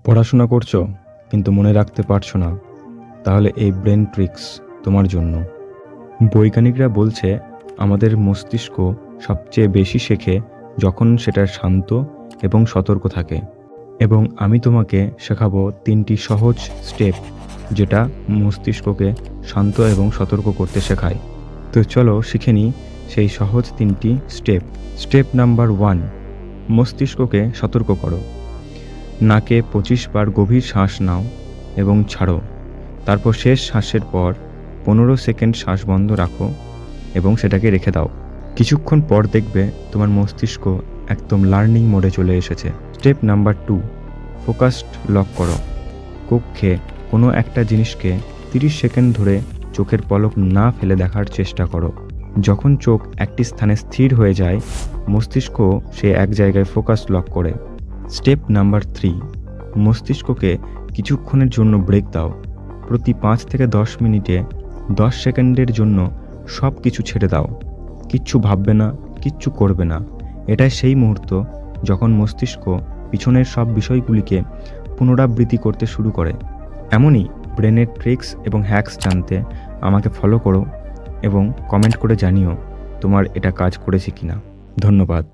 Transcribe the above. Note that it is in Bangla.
পড়াশোনা করছো কিন্তু মনে রাখতে পারছো না, তাহলে এই ব্রেন ট্রিক্স তোমার জন্য। বৈজ্ঞানিকরা বলছে আমাদের মস্তিষ্ক সবচেয়ে বেশি শেখে যখন সেটা শান্ত এবং সতর্ক থাকে। এবং আমি তোমাকে শেখাবো 3টি সহজ স্টেপ যেটা মস্তিষ্ককে শান্ত এবং সতর্ক করতে শেখায়। তো চলো শিখে নিই সেই সহজ 3টি স্টেপ। স্টেপ নাম্বার 1, মস্তিষ্ককে সতর্ক করো। নাকে 25 বার গভীর শ্বাস নাও এবং ছাড়ো। তারপর শেষ শ্বাসের পর 15 সেকেন্ড শ্বাস বন্ধ রাখো এবং সেটাকে রেখে দাও। কিছুক্ষণ পর দেখবে তোমার মস্তিষ্ক একদম লার্নিং মোডে চলে এসেছে। স্টেপ নাম্বার 2, ফোকাসড লক করো। কক্ষে কোনো একটা জিনিসকে 30 সেকেন্ড ধরে চোখের পলক না ফেলে দেখার চেষ্টা করো। যখন চোখ একটি স্থানে স্থির হয়ে যায়, মস্তিষ্ক সে এক জায়গায় ফোকাস লক করে। স্টেপ নাম্বার 3, মস্তিষ্ককে কিছুক্ষণের জন্য ব্রেক দাও। প্রতি 5 থেকে 10 মিনিটে 10 সেকেন্ডের জন্য সব কিছু ছেড়ে দাও। কিচ্ছু ভাববে না, কিচ্ছু করবে না। এটাই সেই মুহূর্ত যখন মস্তিষ্ক পিছনের সব বিষয়গুলিকে পুনরাবৃত্তি করতে শুরু করে। এমনই ব্রেনের ট্রিক্স এবং হ্যাকস জানতে আমাকে ফলো করো এবং কমেন্ট করে জানিও তোমার এটা কাজ করেছে কিনা। ধন্যবাদ।